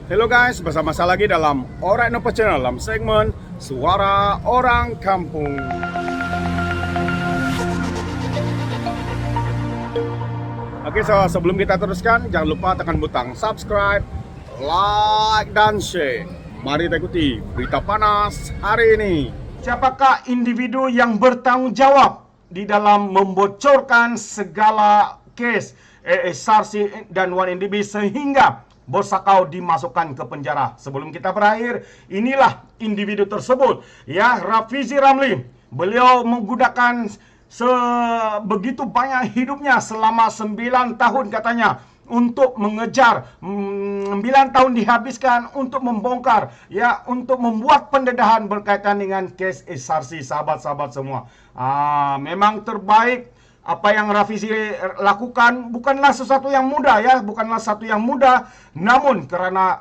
Hello guys, bersama saya lagi dalam Alright Nopo Channel dalam segmen Suara Orang Kampung. Oke, so sebelum kita teruskan, jangan lupa tekan butang subscribe, like, dan share. Mari kita ikuti berita panas hari ini. Siapakah individu yang bertanggung jawab di dalam membocorkan segala kes SRC dan 1MDB sehingga Bos Sakau dimasukkan ke penjara? Sebelum kita berakhir, inilah individu tersebut, ya, Rafizi Ramli. Beliau menggunakan sebegitu banyak hidupnya selama 9 tahun katanya untuk mengejar, 9 tahun dihabiskan untuk membongkar, ya, untuk membuat pendedahan berkaitan dengan kes SRC. Sahabat-sahabat semua, memang terbaik. Apa yang Rafizi lakukan bukanlah sesuatu yang mudah, ya, bukanlah sesuatu yang mudah. Namun karena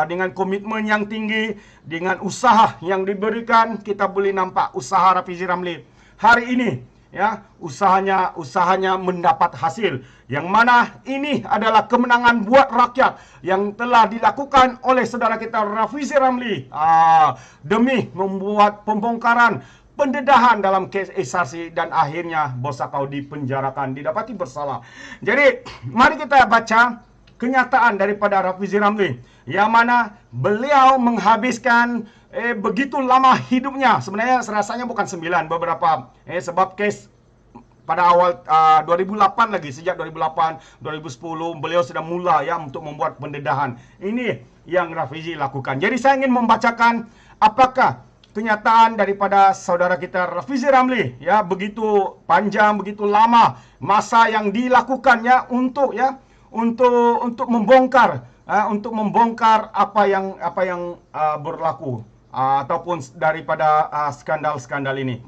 dengan komitmen yang tinggi, dengan usaha yang diberikan, kita boleh nampak usaha Rafizi Ramli hari ini, ya, usahanya mendapat hasil. Yang mana ini adalah kemenangan buat rakyat yang telah dilakukan oleh saudara kita Rafizi Ramli demi membuat pembongkaran, pendedahan dalam kes SRC, dan akhirnya Bos Sakau dipenjarakan, didapati bersalah. Jadi mari kita baca kenyataan daripada Rafizi Ramli, yang mana beliau menghabiskan begitu lama hidupnya. Sebenarnya rasanya bukan 9, beberapa sebab kes pada awal 2008 lagi, sejak 2008, 2010 beliau sudah mula, ya, untuk membuat pendedahan. Ini yang Rafizi lakukan. Jadi saya ingin membacakan apakah kenyataan daripada saudara kita Rafizi Ramli, ya, begitu panjang, begitu lama masa yang dilakukannya untuk, ya, untuk membongkar, apa yang berlaku, ataupun daripada skandal-skandal ini.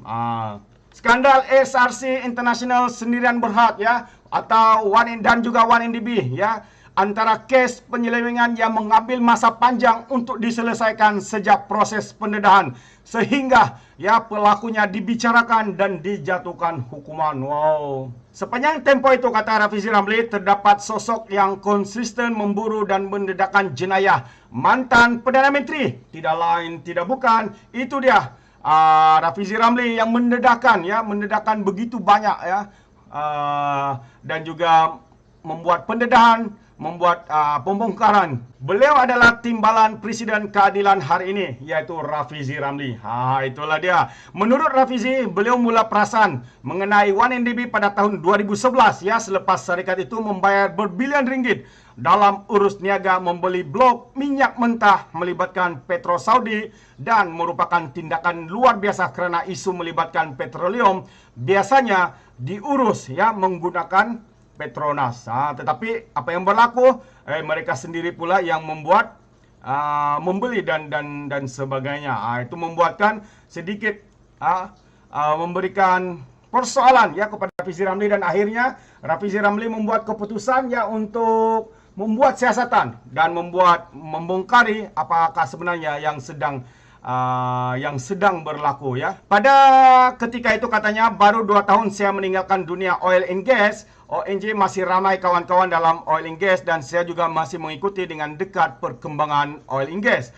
Skandal SRC International Sendirian Berhad, ya, atau dan juga 1MDB, ya, antara kes penyelewengan yang mengambil masa panjang untuk diselesaikan sejak proses pendedahan sehingga, ya, pelakunya dibicarakan dan dijatuhkan hukuman. Wow. Sepanjang tempo itu, kata Rafizi Ramli, terdapat sosok yang konsisten memburu dan mendedahkan jenayah mantan Perdana Menteri. Tidak lain, tidak bukan, itu dia, Rafizi Ramli yang mendedahkan, ya, mendedahkan begitu banyak, ya, dan juga membuat pendedahan, membuat pembongkaran. Beliau adalah timbalan Presiden Keadilan hari ini, yaitu Rafizi Ramli. Itulah dia. Menurut Rafizi, beliau mula perasan mengenai 1MDB pada tahun 2011, ya, selepas syarikat itu membayar berbilion ringgit dalam urus niaga membeli blok minyak mentah melibatkan Petro Saudi, dan merupakan tindakan luar biasa kerana isu melibatkan petroleum biasanya diurus, ya, menggunakan Petronas. Tetapi apa yang berlaku, mereka sendiri pula yang membuat, membeli dan sebagainya. Itu membuatkan sedikit memberikan persoalan, ya, kepada Rafizi Ramli, dan akhirnya Rafizi Ramli membuat keputusan, ya, untuk membuat siasatan dan membongkari apakah sebenarnya yang sedang berlaku, ya. Pada ketika itu katanya, baru 2 tahun saya meninggalkan dunia oil and gas. ONJ masih ramai kawan-kawan dalam oil and gas, dan saya juga masih mengikuti dengan dekat perkembangan oil and gas,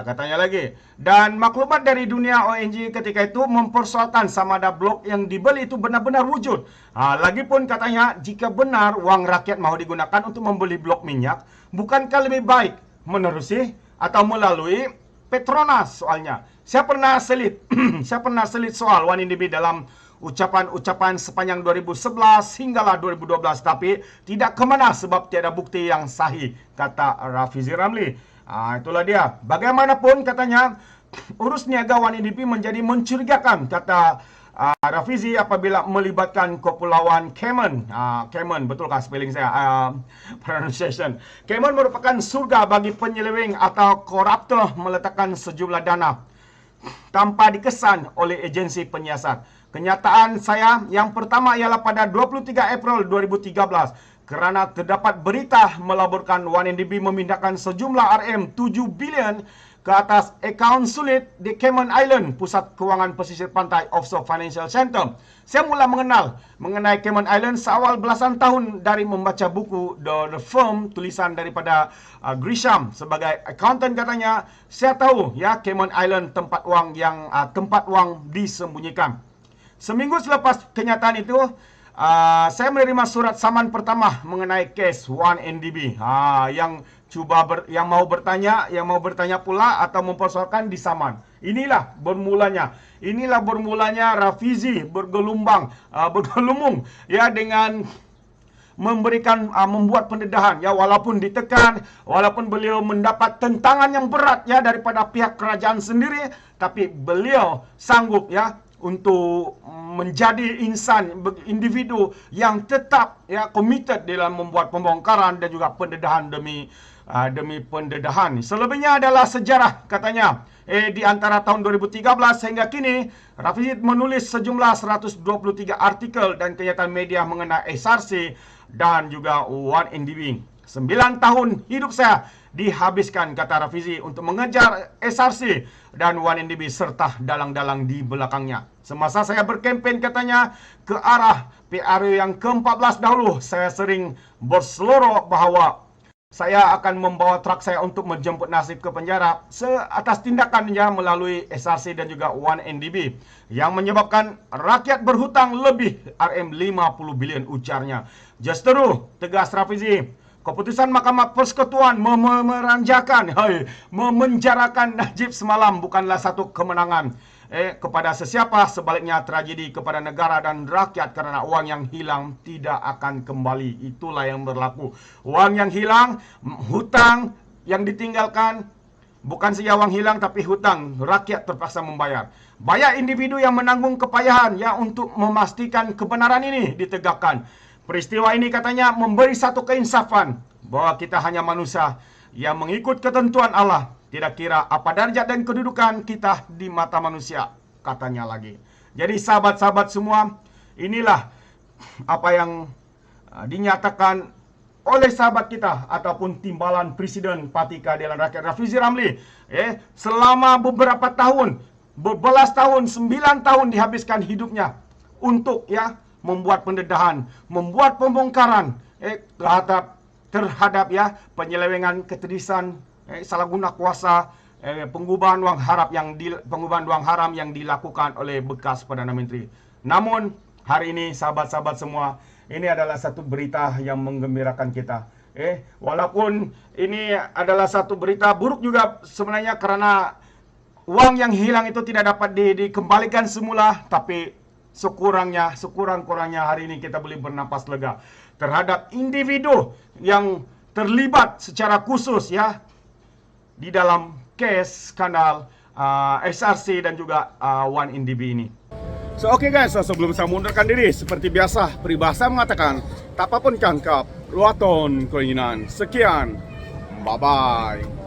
katanya lagi. Dan maklumat dari dunia ONJ ketika itu mempersoalkan sama ada blok yang dibeli itu benar-benar wujud. Lagipun katanya, jika benar uang rakyat mahu digunakan untuk membeli blok minyak, bukankah lebih baik menerusi atau melalui Petronas? Soalnya saya pernah selit saya pernah selit soal 1MDB dalam ucapan-ucapan sepanjang 2011 hinggalah 2012, tapi tidak kemana sebab tiada bukti yang sahih, kata Rafizi Ramli. Itulah dia. Bagaimanapun katanya, urus niaga 1MDB menjadi mencurigakan, kata Rafizi, apabila melibatkan Kepulauan Cayman. Cayman, betulkah spelling saya? Pronunciation. Cayman merupakan surga bagi penyeleweng atau koruptor meletakkan sejumlah dana tanpa dikesan oleh agensi penyiasat. Kenyataan saya yang pertama ialah pada 23 April 2013, kerana terdapat berita melaporkan 1MDB memindahkan sejumlah RM 7 bilion ke atas akaun sulit di Cayman Island, pusat kewangan pesisir pantai offshore financial center. Saya mula mengenal mengenai Cayman Island seawal belasan tahun dari membaca buku The Firm, tulisan daripada Grisham. Sebagai accountant katanya, saya tahu ya Cayman Island tempat wang disembunyikan. Seminggu selepas kenyataan itu, saya menerima surat saman pertama mengenai kes 1MDB yang mau bertanya pula atau mempersoalkan disaman. Inilah bermulanya Rafizi bergelumung ya dengan membuat pendedahan ya, walaupun ditekan, walaupun beliau mendapat tentangan yang berat ya daripada pihak kerajaan sendiri, tapi beliau sanggup ya untuk menjadi individu yang tetap ya committed dalam membuat pembongkaran dan juga pendedahan demi pendedahan. Selebihnya adalah sejarah katanya. Di antara tahun 2013 hingga kini, Rafizi menulis sejumlah 123 artikel dan kenyataan media mengenai SRC dan juga 1MDB. 9 tahun hidup saya dihabiskan, kata Rafizi, untuk mengejar SRC dan 1MDB serta dalang-dalang di belakangnya. Semasa saya berkempen katanya ke arah PRU yang ke-14 dahulu, saya sering berseloroh bahwa saya akan membawa truk saya untuk menjemput Nasib ke penjara atas tindakannya melalui SRC dan juga 1MDB yang menyebabkan rakyat berhutang lebih RM50 bilion, ujarnya. Justeru, tegas Rafizi, keputusan Mahkamah Persekutuan memenjarakan Najib semalam bukanlah satu kemenangan kepada sesiapa, sebaliknya tragedi kepada negara dan rakyat karena uang yang hilang tidak akan kembali. Itulah yang berlaku. Uang yang hilang, hutang yang ditinggalkan, bukan saja uang hilang tapi hutang, rakyat terpaksa membayar. Banyak individu yang menanggung kepayahan ya untuk memastikan kebenaran ini ditegakkan. Peristiwa ini katanya memberi satu keinsafan bahwa kita hanya manusia yang mengikut ketentuan Allah. Tidak kira apa darjat dan kedudukan kita di mata manusia, katanya lagi. Jadi sahabat-sahabat semua, inilah apa yang dinyatakan oleh sahabat kita ataupun timbalan Presiden Parti Keadilan Rakyat Rafizi Ramli. Selama beberapa tahun, berbelas tahun, 9 tahun dihabiskan hidupnya untuk ya membuat pendedahan, membuat pembongkaran terhadap ya penyelewengan, keterisan, salah guna kuasa, pengubahan wang haram yang dilakukan oleh bekas Perdana Menteri. Namun hari ini sahabat-sahabat semua, ini adalah satu berita yang menggembirakan kita. Walaupun ini adalah satu berita buruk juga sebenarnya karena uang yang hilang itu tidak dapat dikembalikan semula, tapi sekurang-kurangnya hari ini kita boleh bernapas lega terhadap individu yang terlibat secara khusus ya di dalam kes skandal SRC dan juga 1MDB ini. So oke guys, sebelum saya mundurkan diri, seperti biasa peribahasa mengatakan, tak apapun kangkap, ruaton keinginan. Sekian, bye bye.